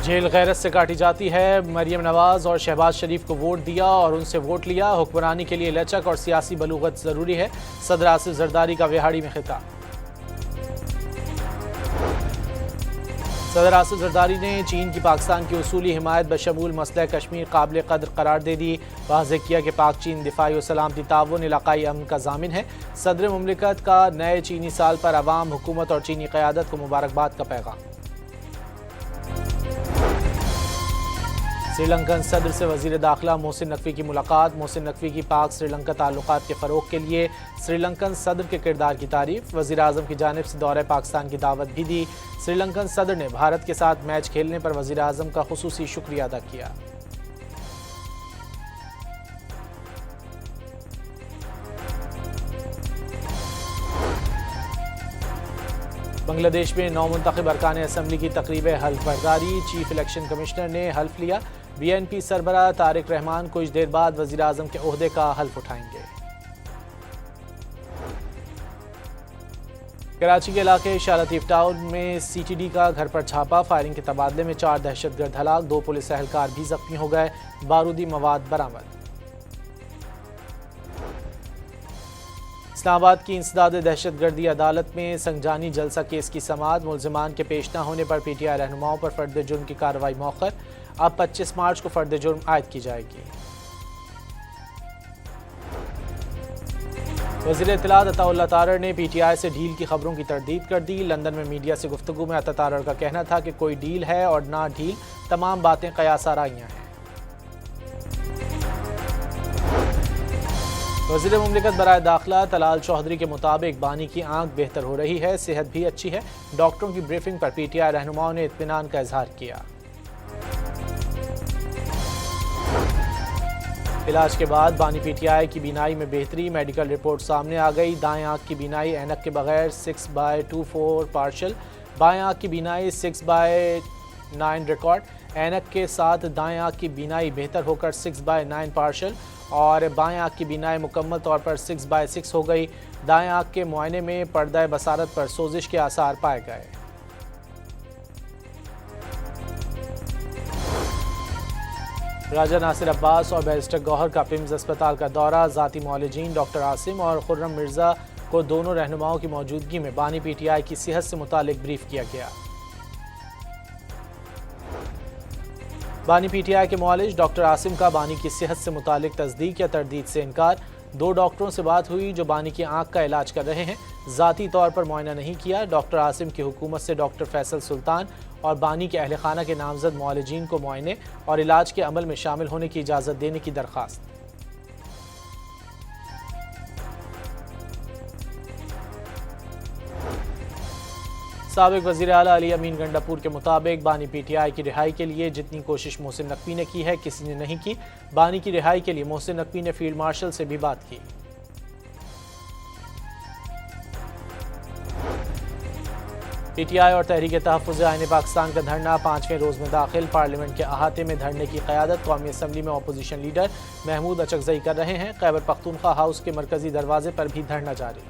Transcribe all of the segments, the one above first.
Jail गैरत से काटी जाती है। मरियम नवाज और शहबाज शरीफ को वोट दिया और उनसे वोट लिया। हुक्मरानी के लिए लचक और सियासी बलूगत जरूरी है। सदर आसिफ जरदारी का विहाड़ी में खिताब। सदर आसिफ जरदारी ने चीन की पाकिस्तान की उसूली हिमायत बशमूल मसला कश्मीर काबिल कदर करार दे दी। वाज़ेह किया कि पाक चीन दिफाई और सलामती ताउन इलाकाई अमन का ज़ामिन है। सदर मुमलिकत का नए चीनी साल पर अवाम, हुकूमत और चीनी क़यादत को मुबारकबाद का पैगाम। श्रीलंकन सदर से वज़ीर दाखिला मोहसिन नकवी की मुलाकात। मोहसिन नकवी की पाक श्रीलंका ताल्लुकात के फ़रोग़ के लिए श्रीलंकन सदर के किरदार की तारीफ़। वज़ीर आज़म की जानिब से दौरे पाकिस्तान की दावत भी दी। श्रीलंकन सदर ने भारत के साथ मैच खेलने पर वज़ीर आज़म का खुसूसी शुक्रिया अदा किया। बांग्लादेश में नौमुंतखब अरकान असम्बली की तकरीब हल्फ बर्दारी। चीफ इलेक्शन कमिश्नर ने हल्फ लिया। BNP सरबराह तारिक रहमान कुछ देर बाद वज़ीर आज़म के ओहदे का हल्फ उठाएंगे। कराची के इलाके शाह लतीफ टाउन में CTD का घर पर छापा। फायरिंग के तबादले में 4 दहशतगर्द हलाक, 2 पुलिस एहलकार भी जख्मी हो गए। बारूदी मवाद बरामद। इस्लामाबाद की इंसदाद दहशतगर्दी अदालत में संजानी जलसा केस की समाअत। मुलजिमान के पेश न होने पर PTI रहनुमाओं पर फर्द जुर्म की कार्रवाई मौखर। अब 25 मार्च को फर्द जुर्म आयद की जाएगी। वज़ीर इत्तलात अताउल्लाह तारड़ ने PTI से डील की खबरों की तरदीद कर दी। लंदन में मीडिया से गुफ्तगू में अता तारड़ का कहना था कि कोई डील है और ना डील, तमाम बातें कयास आराइयां हैं। वज़ीर मुमलिकत बराए दाखिला तलाल चौधरी के मुताबिक बानी की आंख बेहतर हो रही है, सेहत भी अच्छी है। डॉक्टरों की ब्रीफिंग पर PTI रहनुमाओं ने इत्मीनान का इजहार किया। इलाज के बाद बानी PTI की बीनाई में बेहतरी। मेडिकल रिपोर्ट सामने आ गई। दाएं आंख की बीनाई ऐनक के बगैर 6/24 पार्शल, बाएं आंख की बीनाई 6/9 रिकॉर्ड। ऐनक के साथ दाएं आंख की बीनाई बेहतर होकर 6/9 पार्शल और बाएं आंख की बीनाई मुकम्मल तौर पर 6/6 हो गई। दाएं आंख के मुआयने में पर्दा बसारत पर सोजिश के आसार पाए गए। राजा नासिर अब्बास और बैरिस्टर गौहर का पिम्स अस्पताल का दौरा। ज़ाती मौलजीन डॉक्टर आसिम और खुर्रम मिर्ज़ा को दोनों रहनुमाओं की मौजूदगी में बानी PTI की सेहत से मुतालिक ब्रीफ किया गया। बानी PTI के मुआलिज डॉक्टर आसिम का बानी की सेहत से मुतालिक तस्दीक या तरदीद से इनकार। 2 डॉक्टरों से बात हुई जो बानी की आंख का इलाज कर रहे हैं, ज़ाती तौर पर मुआयना नहीं किया। डॉक्टर आसिम की हुकूमत से डॉक्टर फैसल सुल्तान और बानी के अहल खाना के नामजद मुआलिजीन को मुआयने और इलाज के अमल में शामिल होने की इजाज़त देने की दरख्वास्त। साबिक वज़ीर आला अली अमीन गंडापुर के मुताबिक बानी PTI की रिहाई के लिए जितनी कोशिश मोहसिन नकवी ने की है, किसी ने नहीं की। बानी की रिहाई के लिए मोहसिन नकवी ने फील्ड मार्शल से भी बात की। PTI और तहरीक तहफ़्फ़ुज़ आईन पाकिस्तान का धरना 5वें रोज़ में दाखिल। पार्लियामेंट के अहाते में धरने की क़यादत कौमी असम्बली में अपोजिशन लीडर महमूद अचकज़ई कर रहे हैं। खैबर पख्तूनख्वा हाउस के मरकज़ी दरवाजे पर भी धरना जारी।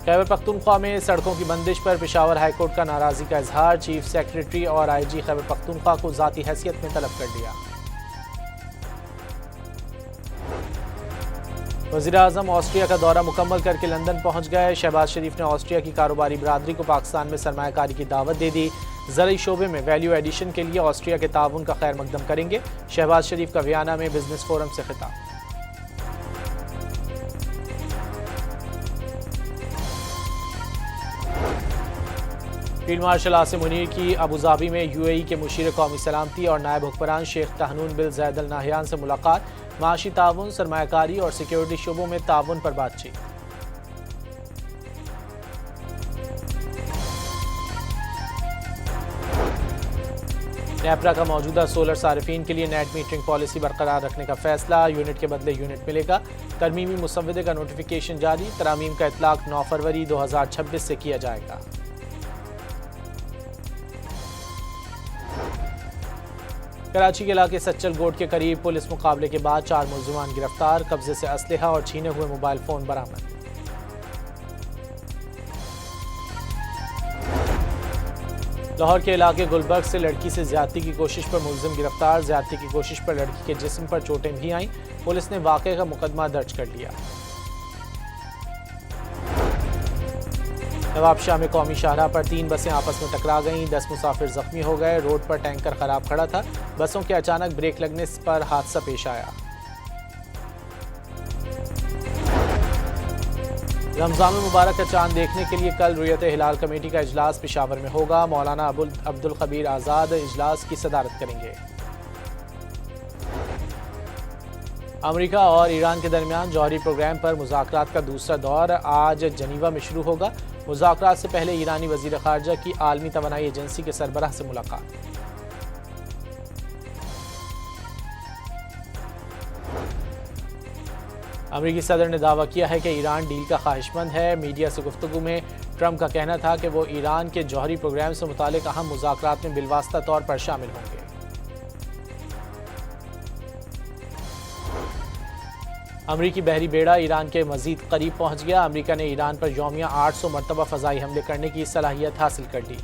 खैबर पख्तूनख्वा में सड़कों की बंदिश पर पेशावर हाईकोर्ट का नाराज़गी का इजहार। चीफ सेक्रेटरी और IG खैबर पख्तूनख्वा को ज़ाती हैसियत में तलब कर दिया। वज़ीर आज़म ऑस्ट्रिया का दौरा मुकम्मल करके लंदन पहुँच गए। शहबाज शरीफ ने ऑस्ट्रिया की कारोबारी बरादरी को पाकिस्तान में सरमायाकारी की दावत दे दी। ज़रूरी शोबे में वैल्यू एडिशन के लिए ऑस्ट्रिया के ताउन का खैर मकदम करेंगे। शहबाज शरीफ का वियना में बिजनेस फोरम से खिताब। फील्ड मार्शल आसिम मुनीर की अबूधाबी में UAE के मुशीर कौमी सलामती और नायब हुक्मरान शेख तहनून बिन ज़ैद अल नाहयान से मुलाकात। माशी ताउन, सरमायाकारी और सिक्योरिटी शोबों में ताउन पर बातचीत। नेपरा का मौजूदा सोलर सारिफीन के लिए नेट मीटरिंग पॉलिसी बरकरार रखने का फैसला। यूनिट के बदले यूनिट मिलेगा। तरमीमी मुसव्वदे का नोटिफिकेशन जारी। तरामीम का इतलाक 9 फरवरी 2026 से किया जाएगा। कराची के इलाके सच्चल गोट के करीब पुलिस मुकाबले के बाद 4 मुलजिमान गिरफ्तार। कब्जे से असलहा और छीने हुए मोबाइल फोन बरामद। लाहौर के इलाके गुलबर्ग से लड़की से ज्यादती की कोशिश पर मुलजिम गिरफ्तार। ज्यादती की कोशिश पर लड़की के जिस्म पर चोटें भी आईं। पुलिस ने वाक़े का मुकदमा दर्ज कर लिया। नवाबशाह में कौमी शाहराह पर 3 बसें आपस में टकरा गईं। 10 मुसाफिर जख्मी हो गए। रोड पर टैंकर खराब खड़ा था। बसों के अचानक ब्रेक लगने पर हादसा पेश आया। रमजान मुबारक का चांद देखने के लिए कल रुयत हिलाल कमेटी का इजलास पेशावर में होगा। मौलाना अब्दुल खबीर आज़ाद इजलास की सदारत करेंगे। अमेरिका और ईरान के दरमियान जौहरी प्रोग्राम पर मुज़ाकरात का दूसरा दौर आज जनीवा में शुरू होगा। मुज़ाकरात से पहले ईरानी वज़ीर ख़ारजा की आलमी तवानाई एजेंसी के सरबराह से मुलाकात। अमेरिकी सदर ने दावा किया है कि ईरान डील का ख्वाहिशमंद है। मीडिया से गुफ्तगू में ट्रंप का कहना था कि वो ईरान के जौहरी प्रोग्राम से मुतालिक अहम मुज़ाकरात में बिलवास्ता तौर पर शामिल होंगे। अमरीकी बहरी बेड़ा ईरान के मजीद करीब पहुंच गया। अमरीका ने ईरान पर यौमिया 800 मरतबा फ़ज़ाई हमले करने की सलाहियत हासिल कर ली।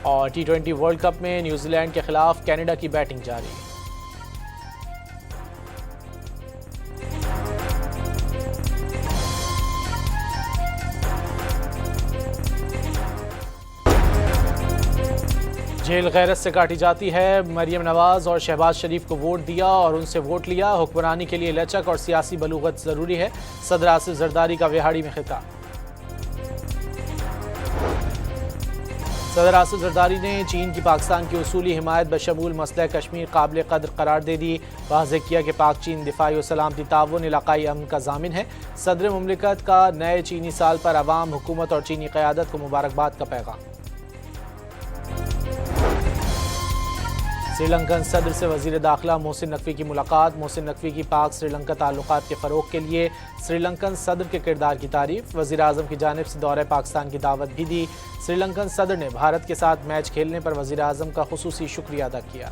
और T20 वर्ल्ड कप में न्यूजीलैंड के खिलाफ कनाडा की बैटिंग जारी। जेल गैरत से काटी जाती है। मरियम नवाज और शहबाज शरीफ को वोट दिया और उनसे वोट लिया। हुक्मरानी के लिए लचक और सियासी बलूगत जरूरी है। सदर आसिफ जरदारी का विहाड़ी में खिताब। सदर आसिफ जरदारी ने चीन की पाकिस्तान की उसूली हिमायत बशमूल मसला कश्मीर काबिल कदर करार दे दी। वाज़ेह किया कि पाक चीन दिफाई और सलामती ताउन इलाकाई अमन का ज़ामिन है। सदर मुमलिकत का नए चीनी साल पर अवाम, हुकूमत और चीनी क़यादत को मुबारकबाद का पैगाम। श्रीलंकन सदर से वज़ीर दाखिला मोहसिन नकवी की मुलाकात। मोहसिन नकवी की पाक श्रीलंका ताल्लुकात के फ़रोग़ के लिए श्रीलंकन सदर के किरदार की तारीफ। वज़ीर आज़म की जानिब से दौरे पाकिस्तान की दावत भी दी। श्रीलंकन सदर ने भारत के साथ मैच खेलने पर वज़ीर आज़म का खुसूसी शुक्रिया अदा किया।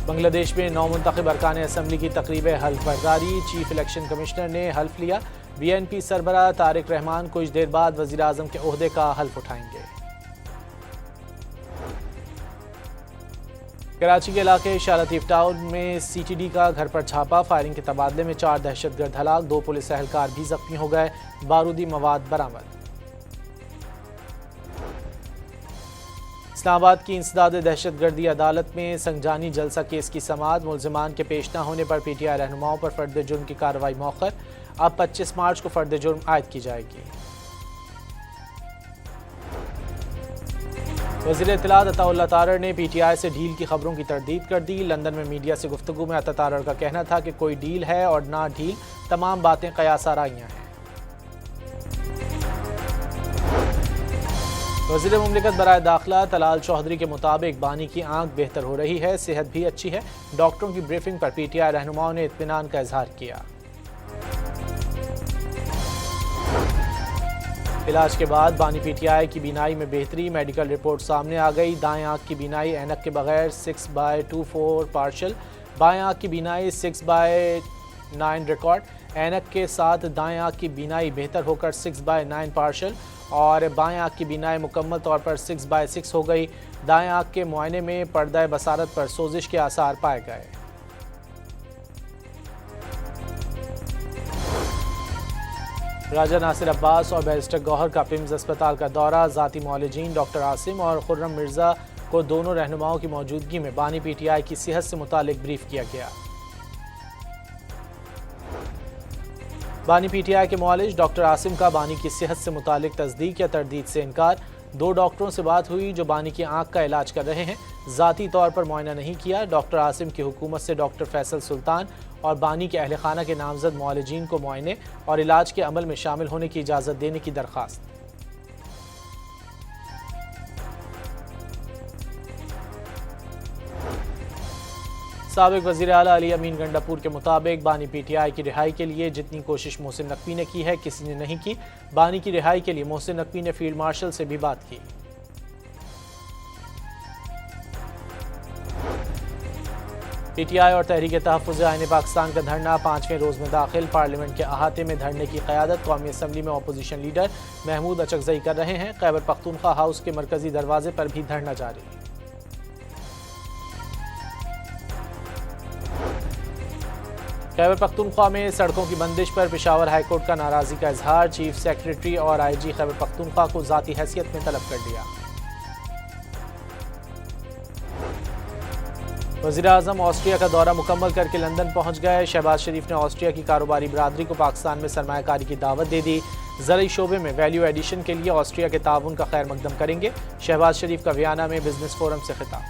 बांग्लादेश में नौमुंतखब अरकान असम्बली की तकरीब हल्फ बर्दारी। चीफ इलेक्शन कमिश्नर ने हल्फ लिया। BNP सरबराह तारिक रहमान कुछ देर बाद वज़ीर आज़म के ओहदे का हल्फ उठाएंगे। कराची के इलाके शाह लतीफ़ टाउन में CTD का घर पर छापा। फायरिंग के तबादले में 4 दहशतगर्द हलाक, 2 पुलिस एहलकार भी जख्मी हो गए। बारूदी मवाद बरामद। इस्लामाबाद की इंसदाद दहशतगर्दी अदालत में संजानी जलसा केस की समाअत। मुलजिमान के पेश न होने पर PTI रहनुमाओं पर फर्द जुर्म की कार्रवाई मौखर। अब 25 मार्च को फर्द जुर्म आयद की जाएगी। वज़ीर इत्तलात अताउल्लाह तारड़ ने PTI से डील की खबरों की तरदीद कर दी। लंदन में मीडिया से गुफ्तगू में अता तारड़ का कहना था कि कोई डील है और ना डील, तमाम बातें कयास आराइयां हैं। वज़ीर मुमलिकत बराए दाखिला तलाल चौधरी के मुताबिक बानी की आंख बेहतर हो रही है, सेहत भी अच्छी है। डॉक्टरों की ब्रीफिंग पर PTI रहनुमाओं ने इत्मीनान का इजहार किया। इलाज के बाद बानी PTI की बीनाई में बेहतरी। मेडिकल रिपोर्ट सामने आ गई। दाएं आंख की बीनाई ऐनक के बगैर 6/24 पार्शल। बाएं आंख की बीनाई 6/9 रिकॉर्ड। ऐनक के साथ दाएं आंख की बीनाई बेहतर होकर 6/9 पार्शल और बाएं आंख की बीनाई मुकम्मल तौर पर 6/6 हो गई। दाएं आंख के मुआयने में पर्दा बसारत पर सोजिश के आसार पाए गए। राजा नासिर अब्बास और बैरिस्टर गौहर का पिम्स अस्पताल का दौरा। ज़ाती मौलजीन डॉक्टर आसिम और खुर्रम मिर्ज़ा को दोनों रहनुमाओं की मौजूदगी में बानी PTI की सेहत से मुतालिक ब्रीफ किया गया। बानी PTI के मौलिज डॉक्टर आसिम का बानी की सेहत से मुतालिक तस्दीक या तरदीद से इनकार। 2 डॉक्टरों से बात हुई जो बानी की आंख का इलाज कर रहे हैं। ज़ाती तौर पर मुआयना नहीं किया। डॉक्टर आसिम की हुकूमत से डॉक्टर फैसल सुल्तान और बानी के अहल खाना के नामजद मौलजीन को मुआयने और इलाज के अमल में शामिल होने की इजाज़त देने की दरख्वास्त। साबिक वज़ीर आला अली अमीन गंडापुर के मुताबिक बानी PTI की रिहाई के लिए जितनी कोशिश मोहसिन नकवी ने की है किसी ने नहीं की। बानी की रिहाई के लिए मोहसिन नकवी ने फील्ड मार्शल से भी बात की। PTI और तहरीक तहफ़्फ़ुज़ आईन पाकिस्तान का धरना 5वें रोज़ में दाखिल। पार्लियामेंट के अहाते में धरने की क़यादत कौमी असम्बली में अपोजिशन लीडर महमूद अचकज़ई कर रहे हैं। खैबर पख्तूनख्वा हाउस के मरकजी दरवाजे पर भी धरना जारी। खैबर पख्तूनख्वा में सड़कों की बंदिश पर पेशावर हाईकोर्ट का नाराज़गी का इजहार। चीफ सेक्रेटरी और IG खैबर पख्तूनख्वा को ज़ाती हैसियत में तलब कर लिया। वज़ीर-ए-आज़म ऑस्ट्रिया का दौरा मुकम्मल करके लंदन पहुंच गए। शहबाज शरीफ ने ऑस्ट्रिया की कारोबारी बरादरी को पाकिस्तान में सरमायाकारी की दावत दे दी। ज़रई शोबे में वैल्यू एडिशन के लिए ऑस्ट्रिया के ताउन का खैर मकदम करेंगे। शहबाज शरीफ का वियना में बिजनेस फोरम से खिताब।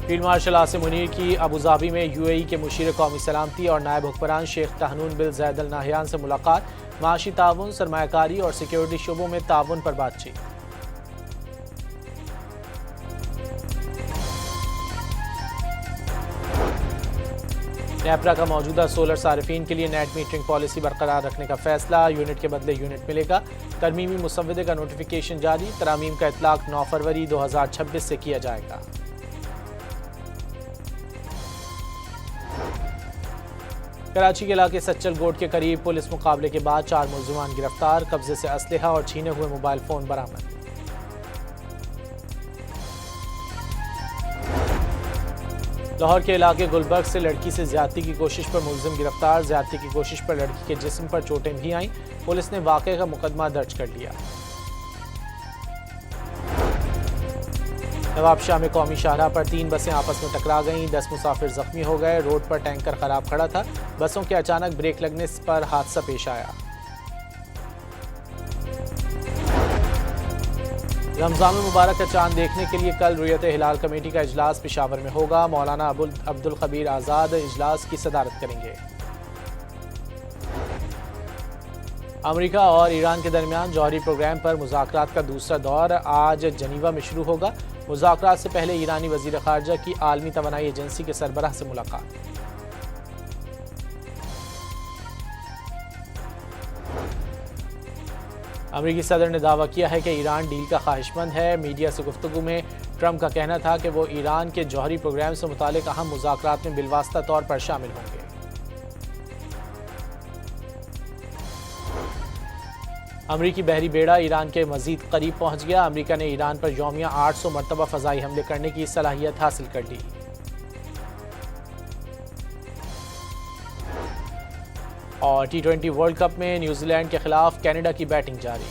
फील्ड मार्शल आसिम मुनीर की अबूधाबी में UAE के मुशीर कौमी सलामती और नायब हुक्मरान शेख तहनून बिन ज़ैद अल नाहयान से मुलाकात। माशी ताउन, सरमायाकारी और सिक्योरिटी शोबों में ताउन पर बातचीत। नेपरा का मौजूदा सोलर सारिफीन के लिए नेट मीटरिंग पॉलिसी बरकरार रखने का फैसला। यूनिट के बदले यूनिट मिलेगा। तरमीमी मुसव्वदे का नोटिफिकेशन जारी। तरामीम का इतलाक 9 फरवरी 2026 से किया जाएगा। कराची के इलाके सच्चल गोट के करीब पुलिस मुकाबले के बाद 4 मुलजिमान गिरफ्तार। कब्जे से असलहा और छीने हुए मोबाइल फोन बरामद। लाहौर के इलाके गुलबर्ग से लड़की से ज्यादती की कोशिश पर मुलजिम गिरफ्तार। ज्यादती की कोशिश पर लड़की के जिस्म पर चोटें भी आईं। पुलिस ने वाक़े का मुकदमा दर्ज कर लिया। नवाबशाह में कौमी शाहराह पर 3 बसें आपस में टकरा गईं। 10 मुसाफिर जख्मी हो गए। रोड पर टैंकर खराब खड़ा था। बसों के अचानक ब्रेक लगने पर हादसा पेश आया। रमज़ान मुबारक का चांद देखने के लिए कल रुयत हिलाल कमेटी का इजलास पेशावर में होगा। मौलाना अब्दुल खबीर आज़ाद इजलास की सदारत करेंगे। अमेरिका और ईरान के दरमियान जौहरी प्रोग्राम पर मुज़ाकरात का दूसरा दौर आज जनीवा में शुरू होगा। मुज़ाकरात से पहले ईरानी वज़ीर ख़ारजा की आलमी तवानाई एजेंसी के सरबराह से मुलाकात। अमेरिकी सदर ने दावा किया है कि ईरान डील का ख्वाहिशमंद है। मीडिया से गुफ्तगू में ट्रंप का कहना था कि वो ईरान के जौहरी प्रोग्राम से मुतालिक अहम मुज़ाकरात में बिलवास्ता तौर पर शामिल होंगे। अमरीकी बहरी बेड़ा ईरान के मजीद करीब पहुंच गया। अमरीका ने ईरान पर यौमिया 800 मरतबा फ़ज़ाई हमले करने की सलाहियत हासिल कर ली। और T20 वर्ल्ड कप में न्यूजीलैंड के खिलाफ कनाडा की बैटिंग जारी।